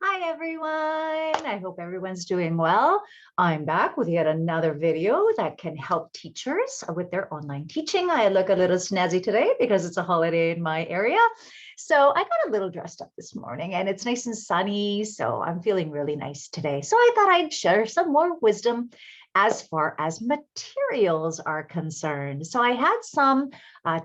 Hi everyone, I hope everyone's doing well. I'm back with yet another video that can help teachers with their online teaching. I look a little snazzy today because it's a holiday in my area. So I got a little dressed up this morning and it's nice and sunny, so I'm feeling really nice today. So I thought I'd share some more wisdom as far as materials are concerned. So I had some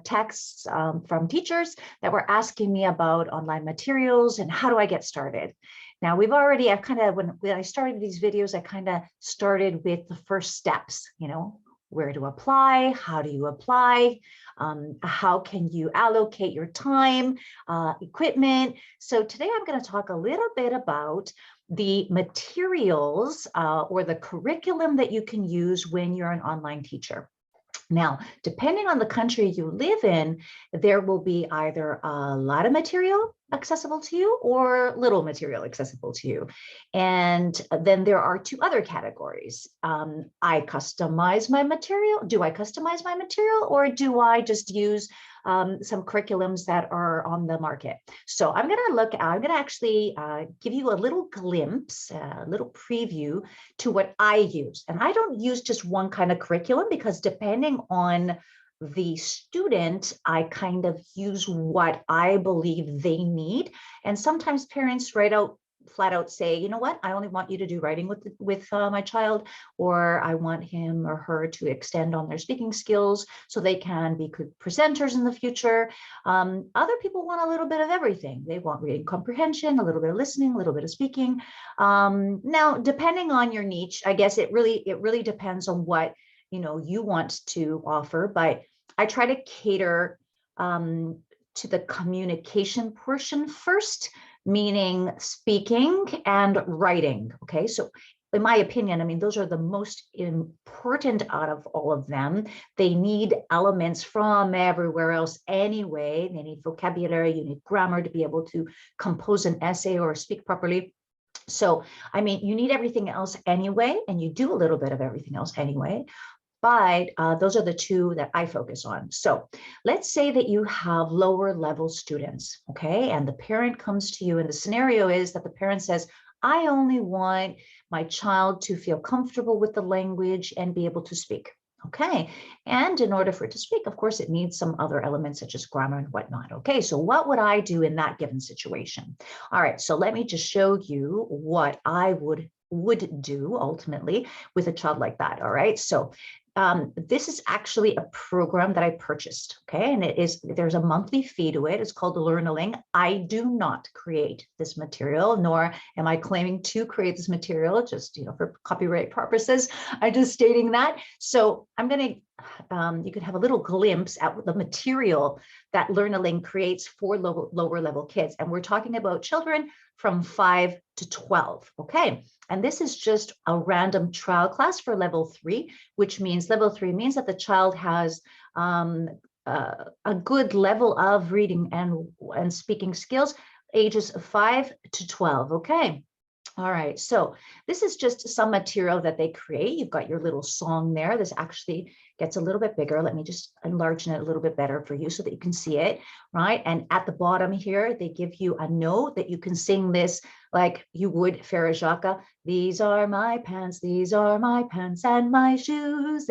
texts from teachers that were asking me about online materials and how do I get started. Now when I started these videos, I kind of started with the first steps, where to apply, how do you apply, how can you allocate your time, equipment. So today I'm going to talk a little bit about the materials or the curriculum that you can use when you're an online teacher. Now, depending on the country you live in, there will be either a lot of material accessible to you or little material accessible to you. And then there are two other categories. I customize my material. Do I customize my material or do I just use some curriculums that are on the market? So I'm going to actually give you a little glimpse, a little preview to what I use. And I don't use just one kind of curriculum because depending on the student, I kind of use what I believe they need. And sometimes parents flat out say, you know what, I only want you to do writing with my child, or I want him or her to extend on their speaking skills so they can be good presenters in the future. Other people want a little bit of everything. They want reading comprehension, a little bit of listening, a little bit of speaking. Now, depending on your niche, I guess it really depends on what you want to offer, but I try to cater to the communication portion first, meaning speaking and writing. Okay, so in my opinion, I mean, those are the most important out of all of them. They need elements from everywhere else anyway. They need vocabulary, you need grammar to be able to compose an essay or speak properly. So, I mean, you need everything else anyway, and you do a little bit of everything else anyway. But those are the two that I focus on. So let's say that you have lower level students, okay? And the parent comes to you and the scenario is that the parent says, I only want my child to feel comfortable with the language and be able to speak, okay? And in order for it to speak, of course, it needs some other elements such as grammar and whatnot, okay? So what would I do in that given situation? All right, so let me just show you what I would do ultimately with a child like that, all right? So this is actually a program that I purchased, okay? And there's a monthly fee to it. It's called Learnaling. I do not create this material, nor am I claiming to create this material, just, for copyright purposes. I'm just stating that. So I'm going to, you could have a little glimpse at the material that Learnaling creates for lower level kids. And we're talking about children from 5 to 12, okay? And this is just a random trial class for level 3, which means level 3 means that the child has a good level of reading and speaking skills, ages 5 to 12, okay? All right, so this is just some material that they create. You've got your little song there. This actually gets a little bit bigger. Let me just enlarge it a little bit better for you so that you can see it, right? And at the bottom here, they give you a note that you can sing this like you would Farah Jacques. These are my pants, and my shoes,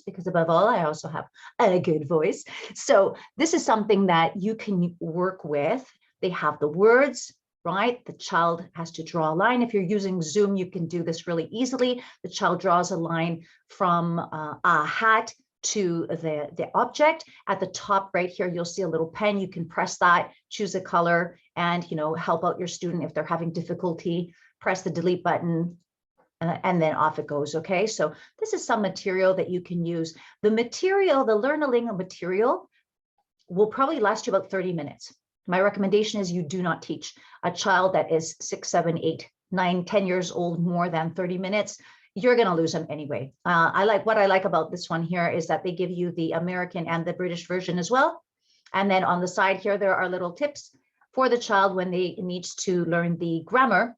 because above all, I also have a good voice. So this is something that you can work with. They have the words, right? The child has to draw a line. If you're using Zoom, you can do this really easily. The child draws a line from a hat to the object. At the top right here, you'll see a little pen. You can press that, choose a color, and help out your student if they're having difficulty. Press the delete button, and then off it goes, okay? So this is some material that you can use. The material, the Learnaling material, will probably last you about 30 minutes. My recommendation is you do not teach a child that is 6, 7, 8, 9, 10 years old more than 30 minutes. You're going to lose them anyway. What I like about this one here is that they give you the American and the British version as well. And then on the side here, there are little tips for the child when they needs to learn the grammar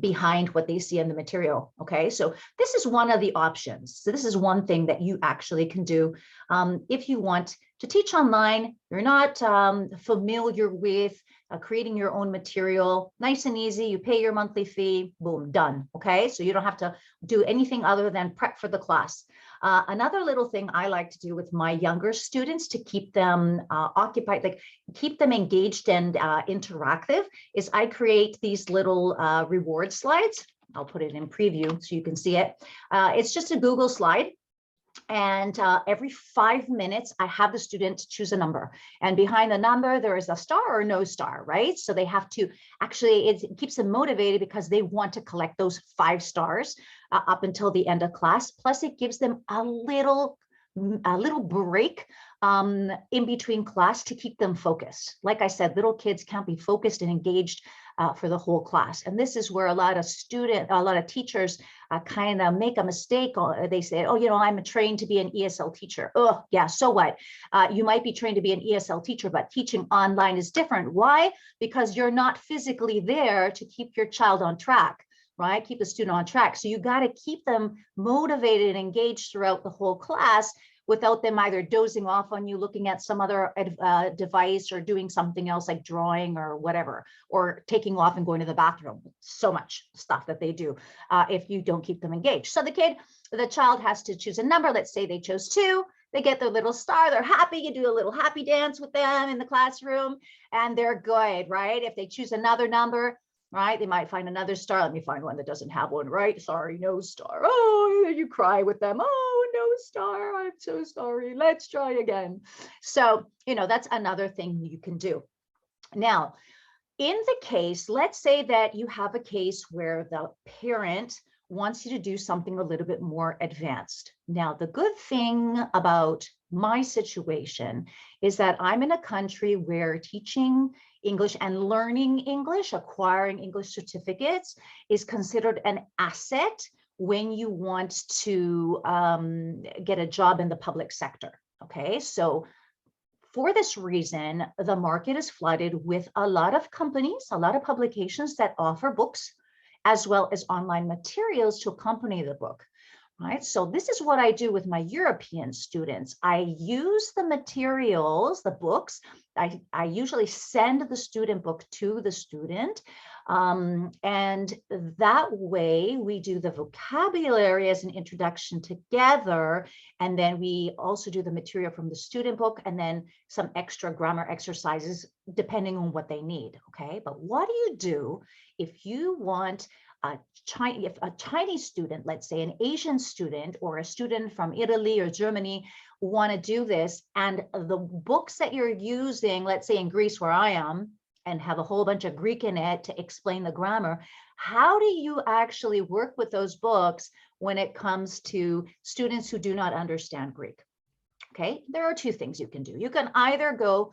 behind what they see in the material. Okay, so this is one of the options. So this is one thing that you actually can do if you want To teach online, you're not familiar with creating your own material, nice and easy. You pay your monthly fee, boom, done. Okay, so you don't have to do anything other than prep for the class. Another little thing I like to do with my younger students to keep them occupied, like keep them engaged and interactive, is I create these little reward slides. I'll put it in preview so you can see it. It's just a Google slide. And every 5 minutes, I have the student choose a number. And behind the number, there is a star or no star, right? So they have to, actually, it keeps them motivated because they want to collect those 5 stars up until the end of class. Plus, it gives them a little break in between class to keep them focused. Like I said, little kids can't be focused and engaged for the whole class. And this is where a lot of teachers kind of make a mistake. They say, oh, you know, I'm trained to be an ESL teacher. Oh, yeah, so what? You might be trained to be an ESL teacher, but teaching online is different. Why? Because you're not physically there to keep your child on track, right? Keep the student on track. So you got to keep them motivated and engaged throughout the whole class without them either dozing off on you, looking at some other device or doing something else like drawing or whatever, or taking off and going to the bathroom. So much stuff that they do if you don't keep them engaged. So the child has to choose a number. Let's say they chose 2. They get their little star, they're happy. You do a little happy dance with them in the classroom and they're good, right? If they choose another number, right, they might find another star. Let me find one that doesn't have one, right? Sorry, no star. Oh, you cry with them. Oh, no star. I'm so sorry. Let's try again. So, you know, that's another thing you can do. Now, in the case, let's say that you have a case where the parent wants you to do something a little bit more advanced. Now, the good thing about my situation is that I'm in a country where teaching English and learning English, acquiring English certificates, is considered an asset when you want to get a job in the public sector. Okay, so for this reason, the market is flooded with a lot of companies, a lot of publications that offer books, as well as online materials to accompany the book. Right, so this is what I do with my European students. I use the materials, the books. I usually send the student book to the student. And that way we do the vocabulary as an introduction together. And then we also do the material from the student book and then some extra grammar exercises depending on what they need. Okay, but what do you do if you want if a Chinese student, let's say an Asian student or a student from Italy or Germany want to do this, and the books that you're using, let's say in Greece where I am, and have a whole bunch of Greek in it to explain the grammar, how do you actually work with those books when it comes to students who do not understand Greek? Okay, there are 2 things you can do. You can either go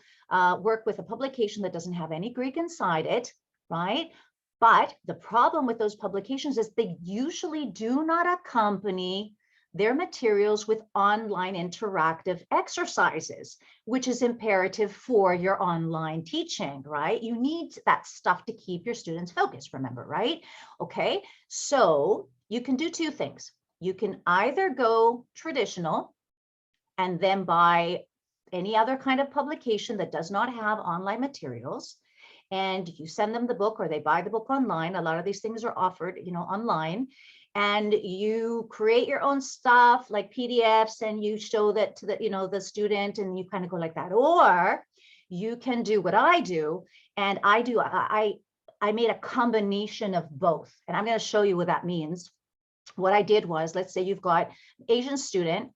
work with a publication that doesn't have any Greek inside it, right? But the problem with those publications is they usually do not accompany their materials with online interactive exercises, which is imperative for your online teaching, right? You need that stuff to keep your students focused, remember, right? Okay, so you can do 2 things. You can either go traditional and then buy any other kind of publication that does not have online materials, and you send them the book or they buy the book online. A lot of these things are offered, you know, online, and you create your own stuff like PDFs and you show that to the, you know, the student, and you kind of go like that. Or you can do what I do, and I made a combination of both, and I'm going to show you what that means. What I did was, let's say you've got Asian student,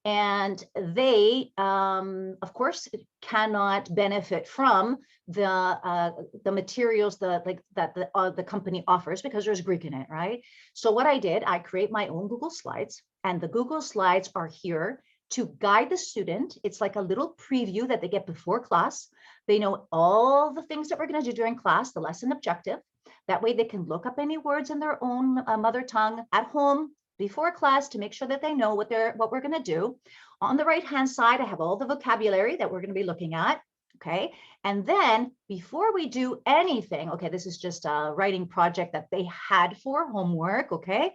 and they, of course, cannot benefit from the materials that the company offers because there's Greek in it, right? So what I did, I create my own Google Slides, and the Google Slides are here to guide the student. It's like a little preview that they get before class. They know all the things that we're going to do during class, the lesson objective. That way they can look up any words in their own mother tongue at home before class to make sure that they know what we're going to do. On the right hand side, I have all the vocabulary that we're going to be looking at. Okay, and then before we do anything, okay, this is just a writing project that they had for homework. Okay,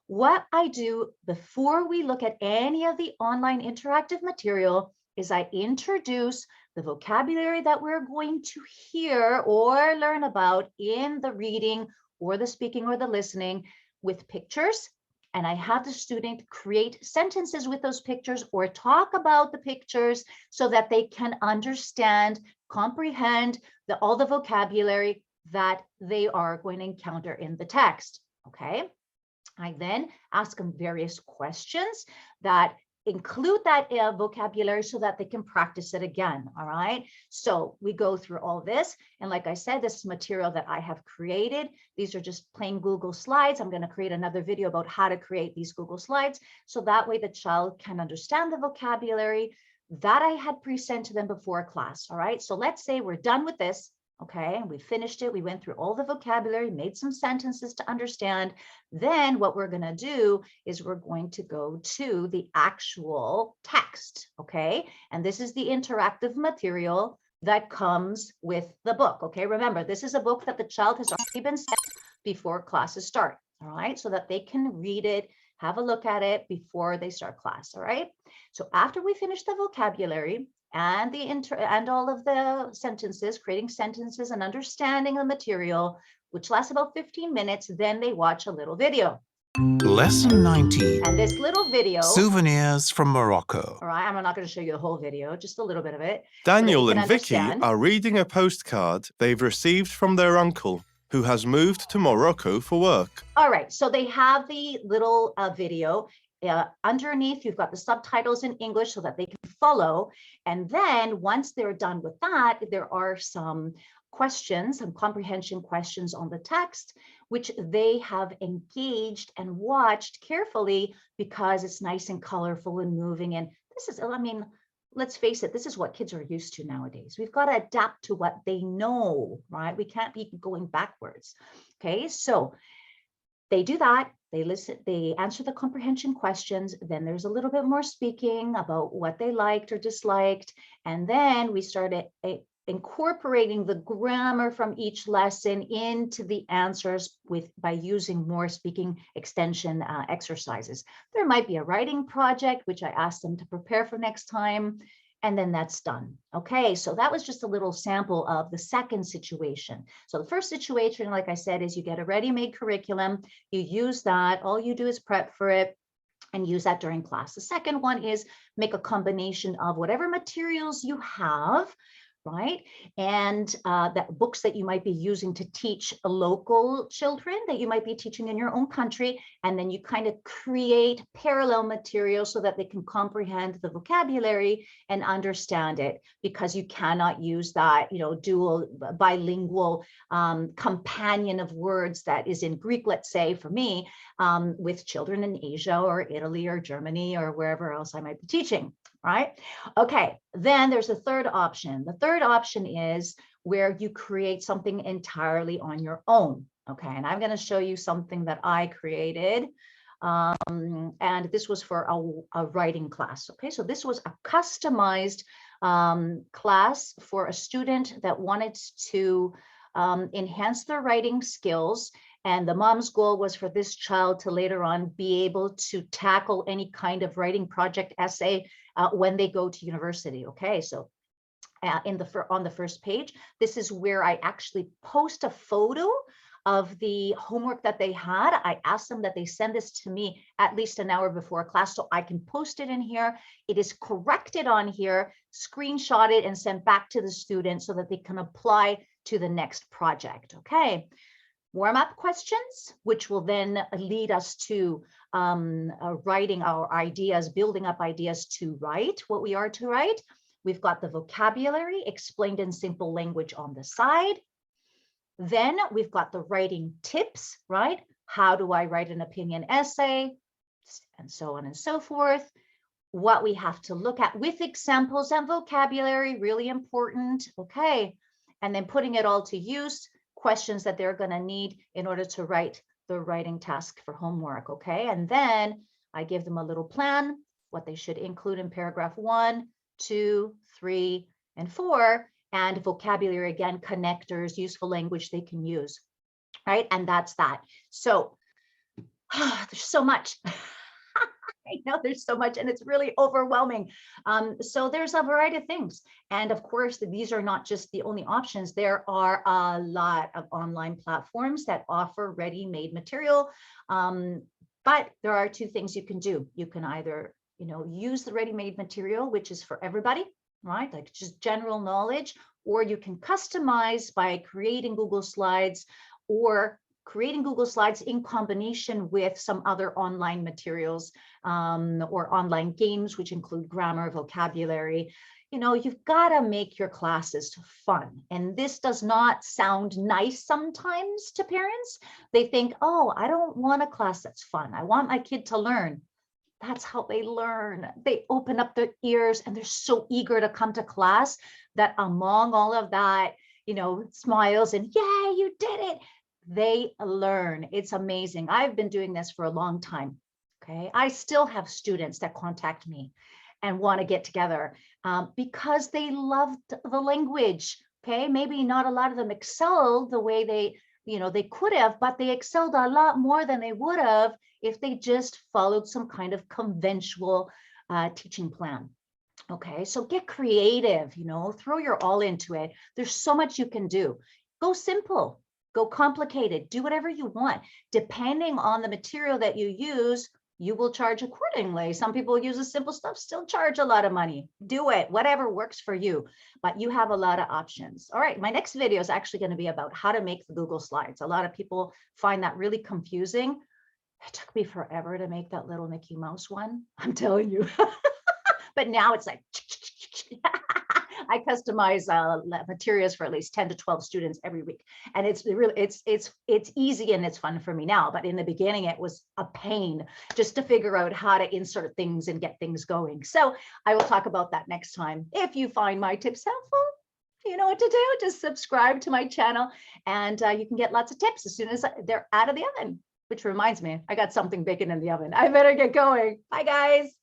what I do before we look at any of the online interactive material is I introduce the vocabulary that we're going to hear or learn about in the reading or the speaking or the listening with pictures. And I have the student create sentences with those pictures or talk about the pictures so that they can understand, comprehend all the vocabulary that they are going to encounter in the text. Okay. I then ask them various questions that include that vocabulary so that they can practice it again. All right. So we go through all this. And like I said, this is material that I have created. These are just plain Google slides. I'm going to create another video about how to create these Google slides. So that way the child can understand the vocabulary that I had pre-sent to them before class. All right. So let's say we're done with this. Okay, and we finished it. We went through all the vocabulary, made some sentences to understand. Then what we're going to do is we're going to go to the actual text. Okay, and this is the interactive material that comes with the book. Okay, remember, this is a book that the child has already been sent before classes start. All right, so that they can read it, have a look at it before they start class. All right, so after we finish the vocabulary and all of the sentences, creating sentences and understanding the material, which lasts about 15 minutes, then they watch a little video. Lesson 19. And this little video, Souvenirs from Morocco. All right, I'm not going to show you the whole video, just a little bit of it. Daniel and Vicky are reading a postcard they've received from their uncle, who has moved to Morocco for work. All right, so they have the little video. Underneath, you've got the subtitles in English so that they can follow. And then once they're done with that, there are some questions, some comprehension questions on the text, which they have engaged and watched carefully because it's nice and colorful and moving. And this is, I mean, let's face it, this is what kids are used to nowadays. We've got to adapt to what they know, right? We can't be going backwards. Okay, so they do that. They listen, they answer the comprehension questions. Then there's a little bit more speaking about what they liked or disliked. And then we started incorporating the grammar from each lesson into the answers by using more speaking extension exercises. There might be a writing project, which I asked them to prepare for next time. And then that's done. Okay, so that was just a little sample of the second situation. So the first situation, like I said, is you get a ready-made curriculum, you use that, all you do is prep for it and use that during class. The second one is make a combination of whatever materials you have, right? And that books that you might be using to teach local children that you might be teaching in your own country. And then you kind of create parallel material so that they can comprehend the vocabulary and understand it, because you cannot use that, you know, dual bilingual companion of words that is in Greek, let's say for me, with children in Asia or Italy or Germany or wherever else I might be teaching. Right? Okay, then there's a third option. The third option is where you create something entirely on your own. Okay, and I'm going to show you something that I created. And this was for a writing class. Okay, so this was a customized class for a student that wanted to enhance their writing skills. And the mom's goal was for this child to later on be able to tackle any kind of writing project essay when they go to university. Okay, so on the first page, this is where I actually post a photo of the homework that they had. I asked them that they send this to me at least an hour before class so I can post it in here. It is corrected on here, screenshot it, and sent back to the student so that they can apply to the next project. Okay. Warm-up questions, which will then lead us to writing our ideas, building up ideas to write what we are to write. We've got the vocabulary explained in simple language on the side. Then we've got the writing tips, right? How do I write an opinion essay? And so on and so forth. What we have to look at with examples and vocabulary, really important. Okay. And then putting it all to use. Questions that they're going to need in order to write the writing task for homework. Okay, and then I give them a little plan, what they should include in paragraph 1, 2, 3, and 4, and vocabulary, again, connectors, useful language they can use, right? And that's that. So there's so much. I know there's so much and it's really overwhelming. So there's a variety of things. And of course, these are not just the only options. There are a lot of online platforms that offer ready-made material. But there are two things you can do. You can either, use the ready-made material, which is for everybody, right? Like just general knowledge, or you can customize by creating Google Slides or creating Google Slides in combination with some other online materials or online games, which include grammar, vocabulary. You've got to make your classes fun. And this does not sound nice sometimes to parents. They think, oh, I don't want a class that's fun. I want my kid to learn. That's how they learn. They open up their ears and they're so eager to come to class that among all of that, smiles and yay, you did it. They learn. It's amazing. I've been doing this for a long time. Okay. I still have students that contact me and want to get together because they loved the language. Okay. Maybe not a lot of them excelled the way they could have, but they excelled a lot more than they would have if they just followed some kind of conventional teaching plan. Okay. So get creative, throw your all into it. There's so much you can do. Go simple. Go complicated, do whatever you want. Depending on the material that you use, you will charge accordingly. Some people use the simple stuff, still charge a lot of money. Do it, whatever works for you, but you have a lot of options. All right, my next video is actually going to be about how to make the Google Slides. A lot of people find that really confusing. It took me forever to make that little Mickey Mouse one, I'm telling you. But now it's like, I customize materials for at least 10 to 12 students every week. And it's really, it's easy and it's fun for me now. But in the beginning, it was a pain just to figure out how to insert things and get things going. So I will talk about that next time. If you find my tips helpful, you know what to do. Just subscribe to my channel and you can get lots of tips as soon as they're out of the oven, which reminds me, I got something baking in the oven. I better get going. Bye, guys.